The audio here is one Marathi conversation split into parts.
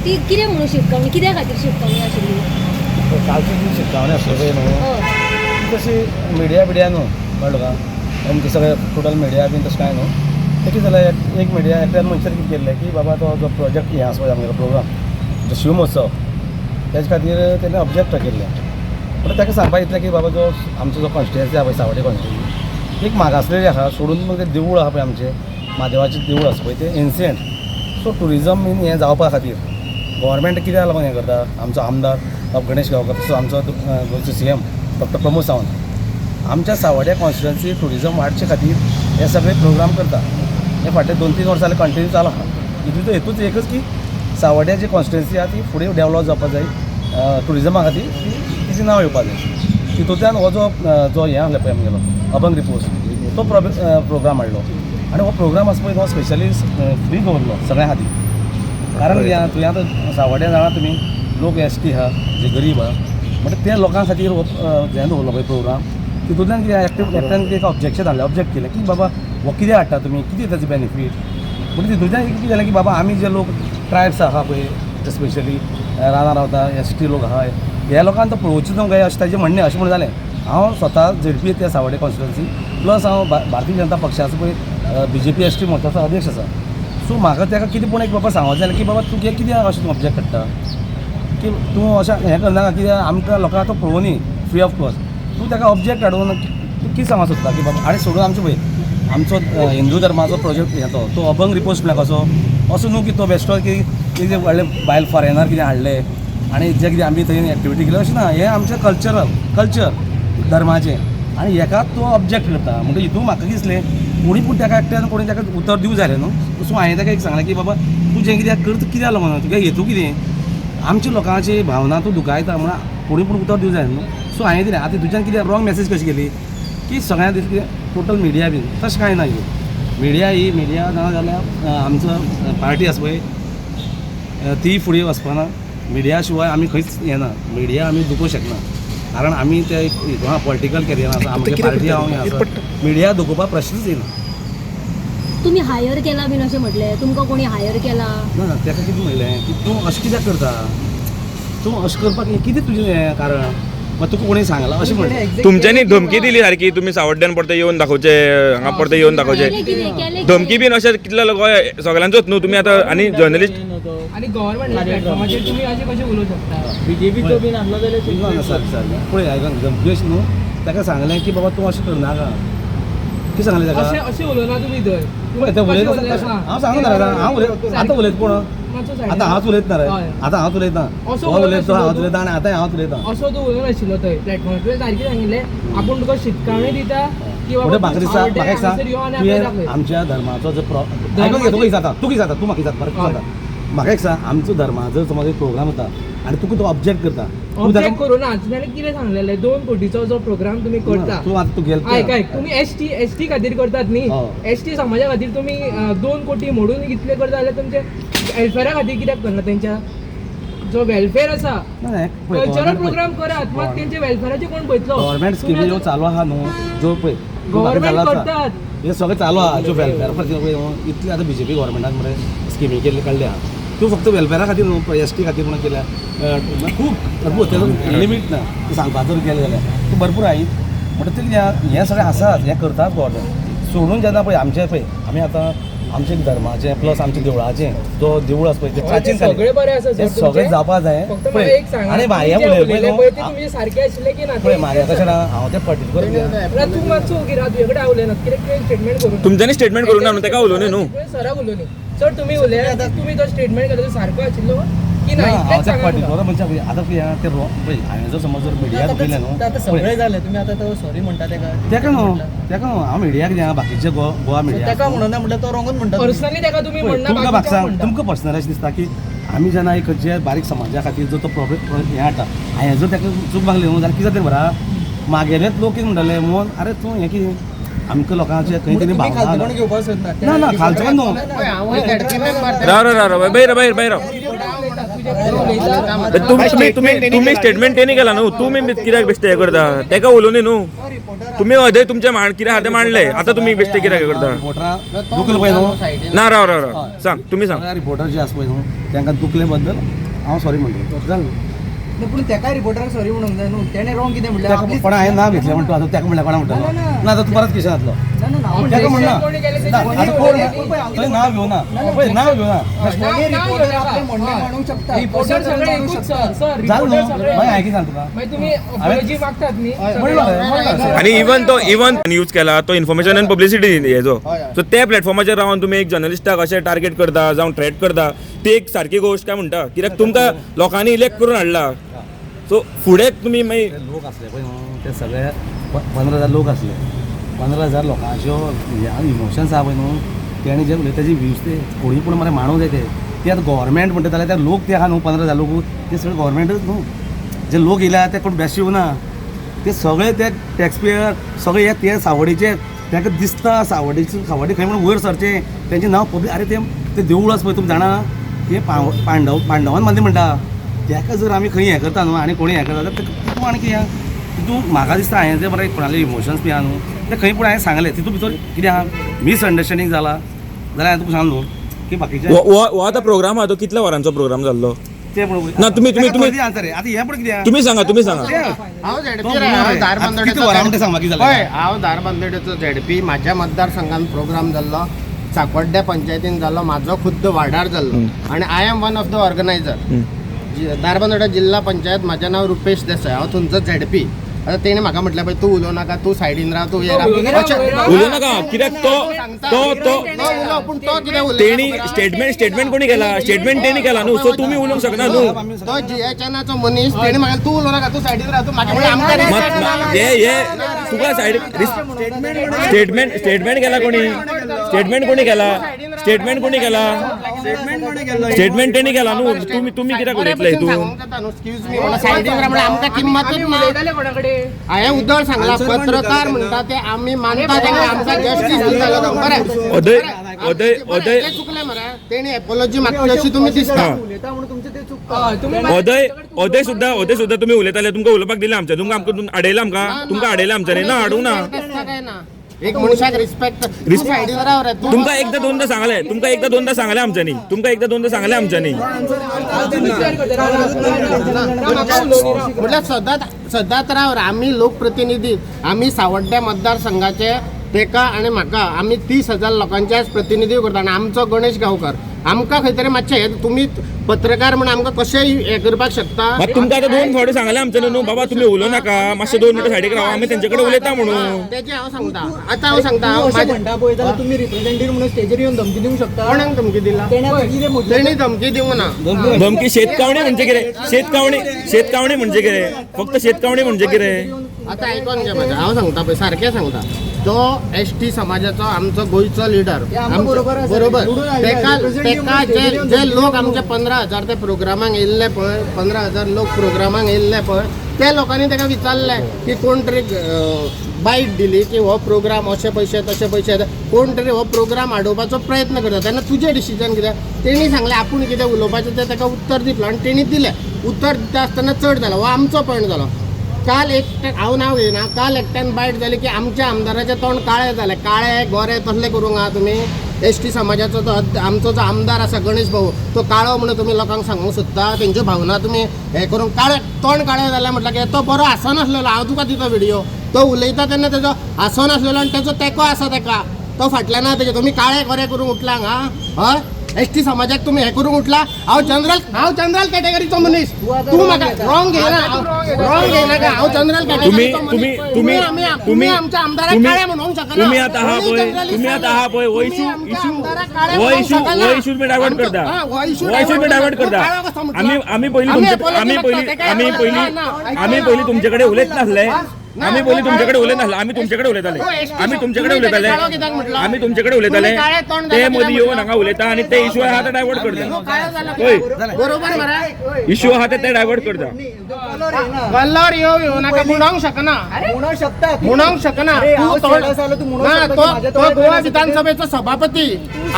ती कितें म्हणून शिटकावणी कित्या खातीर शिटकावणी आशिल्ली? कालची जी शिटकावणी आसली पळय न्हू तशी मिडिया न्हू कळ्ळें तुका आमचे सगळे टोटल मिडिया बीन तशें कांय न्हू तें कितें जालें एक मिडिया एकट्यान मनशान कितें केल्लें की बाबा तो जो प्रोजेक्ट हें आसा पळय आमगेलो प्रोग्राम जो शिव महोत्सव तेजे खातीर तेणें ऑब्जेक्ट केल्लें पण ताका सांगपाक येतलें की बाबा जो आमचो जो कॉन्स्टिट्युएन्सी आसा पळय सावड्डे कॉन्स्टिट्युएन्सी एक मागासलेली आसा सोडून मग तें देवूळ आसा पळय आमचें महादेवाचें देवूळ आसा पळय तें एन्सियंट सो टुरिजम बीन हें जावपा खातीर गव्हर्मेंट कित्याक लागून हें करता आमचो आमदार गणेश गांवकर तसो आमचो गोंयचो CM डॉक्टर प्रमोद सावंत आमच्या सावड्ड्या कॉन्स्टिट्युएन्सी टुरिजम वाडचे खातीर हे सगळे प्रोग्राम करता हे फाटले 2-3 वर्सां जाले कंटिन्यू चालू आहा हितून हेतूच एकच की सावड्ड्या जी कॉन्स्टिट्युएन्सी आहा ती फुडें डेवलॉप जावपा जाय टुरिजमा खातीर तिजें नांव येवपा जाय तितूंतल्यान हो जो हें आहलें पळय आमगेलो अभंग रिपोज तो प्रोग्राम हाडलो आनी हो प्रोग्राम आसा पळय तो स्पेशली फ्री दवरलो सगळ्यां खातीर कारण तुवें आतां सावड्ड्या जाणा तुमी लोक ST आहा जे गरीब आहा म्हणजे त्या लोकां खातीर हें दवरलो पळय प्रोग्राम तितूंतल्यान कितें एकट्यान कितें ऑब्जेक्शन हाडलें ऑब्जेक्ट केलें की बाबा हो कित्याक हाडटा तुमी कितें ताचें बेनिफीट म्हणजे तितूंतल्यान कितें जालें की बाबा आमी जे लोक ट्रायब्स आहा पळय स्पेशली रानां रावता ST लोक आहा ह्या लोकांक तो पळोवचें न्हू काय अशें ताचें म्हणणें अशें म्हणून जालें हांव स्वता ZP त्या सावड्डे कॉन्स्टिट्युएन्सी प्लस हांव भारतीय जनता पक्षाचो पळय BJP ST मोर्चाचो अध्यक्ष आसा सो म्हाका ताका कितें पूण एक बाबा सांगोंक जालें की बाबा तुगे कित्याक अशें तूं ऑब्जेक्ट करता की तूं अशें हें करनाका कित्याक आमकां लोकांक तो पळोवनी फ्री ऑफ कॉस्ट तूं ताका ऑब्जेक्ट हाडून तूं कितें सांगूंक सोदता की बाबा आनी सोडून आमचो पळय आमचो हिंदू धर्माचो प्रोजेक्ट येतो तो अभंग रिपोज म्हळ्यार कसो असो न्हू की तो बेश्टो की कितें व्हडले भायल फॉरेनर कितें हाडले आनी जे कितें आमी थंय एक्टिविटी केली अशें ना हें आमचें कल्चर धर्माचें आनी हेकाच तो ऑब्जेक्ट करता म्हणजे हितून म्हाका दिसलें कोणी पूण ताका एकट्यान कोणी ताका उतर दिवं जाय न्हू सो हांवें ताका एक सांगलें की बाबा तूं जें कित्याक करता कित्याक लागून तुका हेतू कितें आमच्या लोकांची भावना तूं दुखायता म्हण कोणी पूण उतर दिवं जाय न्हू सो हांवें दिलें आतां तुज्यान कितें रॉंग मॅसेज कशी गेली की सगळ्यां कितें टोटल मिडिया बीन तशें कांय ना ही मिडिया ना जाल्यार आमचो पार्टी आसा पळय ती फुडें वचपाना मिडिया शिवाय आमी खंयच हें ना मिडिया आमी दुखोवंक शकना कारण आमी ते हांव पॉलिटिकल कॅरियर आसा आमची पार्टी हांव हें आसा मिडिया दुखोवपा प्रश्नच येना तुम्ही हायर केला बीन अशें म्हटलें तुमकां कोणी हायर केला ना ताका कितें म्हणलें की तूं अशें कित्याक करता तूं अशें करपाक कितें तुजें हें कारण मग तुका कोणी सांगलां अशें म्हणलें तुमच्यांनी धमकी दिली सारकी तुमी सावड्ड्यान परते येवन दाखोवचे हांगा परते येवन दाखोवचे धमकी बीन अशें कितले गोंय सगळ्यांचोच न्हू तुमी आतां आनी जर्नलिस्ट आणि गव्हर्नमेंट प्लॅटफॉर्माचेर तुम्ही अशें कशें उलोवंक शकता BJPचो बीन आसलो जाल्यार सर पळय आयकन धमकी अशी न्हू ताका सांगलें की बाबा तूं अशें करनाका कितें सांगलें ताका अशें उलोवना तुमी थंय हांव सांगूं ना हांव आतां उलयता कोण आतां हांवच उलयता रे आतां हांवच उलयता उलयता हांवच उलयता आनी आतां हांवच उलयता असो तूं उलोवनाशिल्लो थंय प्लॅटफॉर्मार तुवें सारकें सांगिल्लें आपूण तुका शिटकावणी दिता की म्हाका दिसता म्हाका एक सांग तुवें आमच्या धर्माचो जो आयकून घे तुका जाता तूं कितें जाता तूं म्हाका जाता बरें जाता म्हाका एक सांग आमचो धर्माचो समज एक प्रोग्राम जाता आनी तुका तो ऑब्जेक्ट करता ऑब्जेक्ट करू ना ताणें कितें सांगलेलें 2 कोटीचो जो प्रोग्राम तुमी करता तूं आतां तूं गेल आयक तुमी ST खातीर करतात न्ही ST समाजा खातीर तुमी 2 कोटी मोडून इतले करता जाल्यार तुमचे वेलफेरा खातीर कित्याक करना तेंच्या जो वेलफेअर आसा कल्चरल प्रोग्राम करात मग तेंचे वेलफेराचे कोण पळयतलो गव्हर्मेंट स्किमी ज्यो चालू आहा न्हू ज्यो पळय गव्हर्मेंट करतात हे सगळें चालू आहा ज्यो वेलफेअर इतले आतां BJP गव्हर्मेंटान मरे स्किमी काडल्या तूं फक्त वेलफेरा खातीर न्हू ST खातीर म्हणून केल्या खूब भरपूर तेजो लिमीट ना तूं सांगपाक जर गेलें जाल्यार तूं भरपूर आयी म्हणटकीर हें सगळें आसात हें करतात गव्हर्मेंट सोडून जेन्ना पळय आमचें पळय आमी आतां आमचे धर्माचें प्लस आमच्या देवळाचें जो देवूळ आसा पळय तें प्राचीन सगळे बरें आसा तें सगळें जावपा जाय आनी भायर उलयलें पळय ते तुमचे सारके आशिल्ले की ना पळय म्हाज्या तशें ना हांव तें पर्टिक्युलर तूं मातसो ओगी राव तुजे कडेन उलयना कितें स्टेटमेंट करून तुमच्यांनी स्टेटमेंट करूंक ना न्हू ताका उलोवनी न्हू सराक उलोवनी चड तुमी उलया तुमी तो स्टेटमेंट केलो सारको आशिल्लो की ना हांव त्या पर्टिक्युलर मनशाक आतां तें पळय हांवें जर समज जर मिडियाक दिलें न्हू आतां सगळें जालें तुमी आतां तो सॉरी म्हणटा ताका न्हू हांव मिडियाक दियां बाकीचे गोवा मिडिया ताका म्हणना म्हणटा तो रॉंगूच म्हणटा पर्सनली ताका तुमी म्हणना तुमकां म्हाका सांग तुमकां पर्सनल अशें दिसता की आमी जेन्ना एक खंयच्या बारीक समाजा खातीर जर तो प्रॉब्लेम हें हाडटा हांवें जर ताका चूक मागली न्हू जाल्यार कितें जाता बरा मागेलेच लोक कितें म्हणटाले मोहन आरे तूं हें कितें आमकां लोकांचे खंय तरी भावना घेवपाक सोदना ना ना खालचो न्हू राव भायर राव तुम्ही स्टेटमेंट तेणी केला न्हू तुमी कित्याक बेश्टे हें करता ताका उलोवनी न्हू तुम्ही अदय तुमचे कितें आहा तें मांडले आता तुम्ही बेश्टे कितें करता रिपोर्टरां दुखले पळय न्हू ना राव राव राव सांग तुम्ही सांग रिपोर्टर जे आसा पळय न्हू तांकां दुखले बद्दल हांव सॉरी म्हणटलो जालें पूण तेका रिपोर्टराक सॉरी म्हणूंक जाय न्हू तेणे रॉंग कितें म्हणलें कोणा हांवें नांव घेतलें म्हणटा आतां ताका म्हणल्यार कोणा म्हणटलो ना आतां तूं परत केशन जातलो ताका म्हणना आतां कोण थंय नांव घेवना पळय नांव घेवना रिपोर्टर आपलें म्हणणें म्हणूंक शकता रिपोर्टर सगळे एकूच सर जालें न्हू सगळे मागीर हांवें कितें सांगता तुका मागीर तुम्ही apology मागतात न्ही म्हणलं आणि इवन यूज केला तो इन्फॉर्मेशन आनी पब्लिसिटी हेजो सो त्या प्लॅटफॉर्माचेर रावन तुम्ही एक जर्नलिस्टाक अशें टार्गेट करता जावं थ्रेट करता ती एक सारकी गोश्ट काय म्हणटा कित्याक तुमकां लोकांनी इलेक्ट करून हाडला सो फुडें तुमी मागीर ते लोक आसले पळय न्हू ते सगळे 15,000 लोक आसले 15,000 लोकांच्यो इमोशन्स आहा पळय न्हू तेणी जे उलयता तेजी व्यूज ते कोणी पूण मरे माणूक जाय ते आतां गोवोरमेंट म्हणटा जाल्यार ते लोक ते आहा न्हू 15,000 लोक ते सगळे गोवोरमेंटच न्हू जे लोक येयला ते कोण बेस्ट येवना ते सगळे ते टॅक्स पेयर सगळे ते सावडीचे तांकां दिसता सावडी खंय म्हणून वयर सरचे तेंचें नांव पब्लीक अरे ते देवूळ आसा पळय तुमी जाणा ते पांडवान बांदलें म्हणटा ताका जर आमी खंय हें करता न्हू आनी कोणी हें करता जाल्यार तूं आनी कितें तितून म्हाका दिसता हांवें जे बरें कोणाले इमोशन्स बी आहा न्हू ते खंय पूण हांवें सांगलें तितून भितर कितें आहा मिसअंडरस्टँडींग जाला जाल्यार हांवें तुका सांगलो की बाकीचे हो आतां प्रोग्राम आहा तो कितल्या वरांचो प्रोग्राम जाल्लो ते पळय ना तुम्ही आन्सर आतां हें पळय कितें तुम्ही सांगा हांव तो झेडपी रे, हांव किती धारबांदोडेचो वरां म्हणटा सांग म्हाका कितें हय जालें हांव धारबांदोडेचो झेडपी म्हाज्या मतदारसंघात प्रोग्राम जाल्लो साकोड्ड्या पंचायतीन जाल्लो म्हाजो खुद्द वाठार जाल्लो आनी I am one of the organiser Dharbandora जिल्हा पंचायत म्हाजें नांव रुपेश देसाय हांव थंयचो झेडपी आतां तेणे म्हाका म्हटलें पळय तूं उलोव नाका तूं सायडीन राव तूं हे उलोव नाका कित्याक तो उलोव पूण तो कितें उलयता तेणी स्टेटमेंट कोणी केला स्टेटमेंट तेणी केला न्हू सो तुम्ही उलोवंक शकना न्हू तो जीएचएनाचो मनीस तेणे म्हाका तूं उलोव नाका तूं सायडीन राव तूं म्हाका म्हळें आमकां हे तुका सायड स्टेटमेंट केला कोणी स्टेटमेंट कोणी केला स्टेटमेंट तेणी केला न्हू तुम्ही कित्याक उलयतले हितून एक्सक्यूज मी सायडीन राव म्हळ्यार आमकां किंमतूच ना उलयताले कोणा कडेन हांवें उदळ सांगला पत्रकार म्हणटा ते आमी मानता तेंकां आमकां जस्टीस दितालो बरें अदय ते चुकलें मरे तेणी एपोलॉजी मागची अशी तुमी दिसता उलयता म्हणून तुमचें तें चुकता अदय सुद्धा तुम्ही उलयताले तुमकां उलोवपाक दिलें आमच्या तुमकां आडयला तुमकां आडयला आमच्यानी ना हाडूंक ना काय ना एक मनशाक रिस्पेक्ट सायडीन राव रे तूं तुमकां एकदा दोनदा सांगले आमच्यानी म्हटल्यार सदांच राव रे आमी लोकप्रतिनिधी आमी सावड्ड्या मतदारसंघाचे तेका आनी म्हाका आमी 30,000 लोकांचे आज प्रतिनिधी करता आनी आमचो गणेश गांवकर आमकां खंय तरी मातशें हे तुमी पत्रकार म्हण आमकां कशेंय हे करपाक शकता तुमकां आतां 2 फावटी सांगले आमच्यानी न्हू बाबा तुमी उलोव नाका मातशे 2 मिनटां सायडीक रावा आमी तेंचे कडेन उलयता म्हणून तेजें हांव सांगता आतां हांव सांगता हांव अशें म्हाजें म्हणटा पळय जाल्यार तुमी रिप्रेझेंटेटिव्ह म्हणून स्टेजीर येवन धमकी दिवंक शकता कोणाक धमकी दिला तेणे आतां कितें म्हटलें तेणी धमकी दिवंक ना धमकी शेतकावणी म्हणजे कितें शेतकावणी म्हणजे कितें फक्त शेतकावणी म्हणजे कितें आतां आयकोन घे म्हाजें हांव सांगता पळय सारकें सांगता तो एसटी समाजाचो आमचो गोंयचो लिडर बरोबर आसा. बरोबर निवडून आयले, तेका representative जे लोक आमचे 15,000 ते प्रोग्रामाक येयल्ले पळय 15,000 लोक प्रोग्रामाक येयल्ले पळय त्या लोकांनी तेका विचारलें की कोण तरी बायट दिली की हो प्रोग्राम अशे पयशे तशे पयशे कोण तरी हो प्रोग्राम हाडोवपाचो प्रयत्न करता तेन्ना तुजें डिसिजन कितें तेणी सांगलें आपूण कितें उलोवपाचें तें ताका उत्तर दितलो आनी तेणी दिलें उत्तर दिता आसतना चड जालो हो आमचो पॉयंट जालो काल हांव नांव घेयना काल एकट्यान बायट जाली की आमच्या आमदाराचें तोंड काळें जालें काळे गोरे तसले करूंक आहा तुमी एसटी समाजाचो तो आमचो जो आमदार आसा गणेश भाऊ तो काळो म्हणून तुमी लोकांक सांगूंक सोदता तेंच्यो भावना तुमी हें करूंक काळें तोंड काळें जालें म्हटल्यार की तो बरो आसनासलेलो हांव तुका दिता व्हिडियो तो उलयता तेन्ना तेजो आसनासलेलो आनी तेजो तेको आसा तेका तो फाटल्यान ना तेजे तुमी काळे गोरे करूंक उठला हांगा हय एसटी समाजाक तुमी हे करूंक उठला हांव जनरल कॅटेगरीचो मनीस तूं म्हाका रॉंग घेयना का हांव जनरल कॅटेगरीचो तुम्ही आमच्या आमदाराक काळे म्हणूंक शकना तुम्ही आता आहा पळय हो इशू तुम्ही डायवर्ट करता आम्ही पयली तुमचे कडेन उलयत नासले आम्ही तुमच्याकडे उलयताले ते मदीं येवन हांगा उलयता आनी ते इशू आहा ते डायवर्ट करता बरोबर मरे इशू आहा ते डायवर्ट करता कल्लर येऊ नाका म्हणूंक शकना म्हणूंक शकना तो गोवा विधानसभेचो सभापती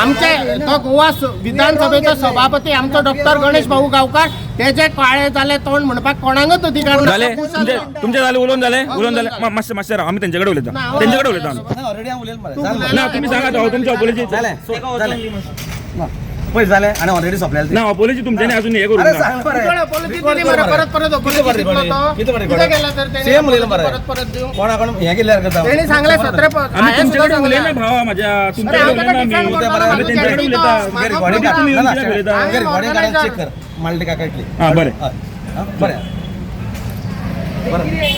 आमचे तो गोवा विधानसभेचो सभापती आमचो डॉक्टर गणेश भाऊ गांवकार तेजे काळे जाले तोंड म्हणपाक कोणाकच अधिकार ना. झाले तुमचे झाले उलोवन झाले मातशें मातशें राव आमी तेंचे कडेन उलयता तेंचे कडेन उलयता आमी ऑलरेडी हांव उलयला मरे तूं जालें. ना तुम्ही सांगा हांव तुमच्या अपोलॉजी जालें पळय जालें आनी ऑलरेडी सोंपलेलें ना अपोलॉजी तुमच्यानी अजून हे करू अरे ना सांग मरे. तुका apology Record दिली कर मरे, मरे. परत परत apology किती दिलो तो. किती कितें केलं तर तेणी सेम उलयलं मरे परत परत दिवं. कोणाकडून हें केल्यार करता तेणी सांगलें 17 आमी तुमचे कडेन उलयना भावा म्हाज्या तुमचे कडेन उलयना आमी आमी तेंचे कडेन उलयता रिकॉर्डिंग काढ. तुम्ही येऊन कित्याक उलयता? रिकॉर्डिंग काढून चेक कर माल्टी काय कटली हां बरें बरें बरें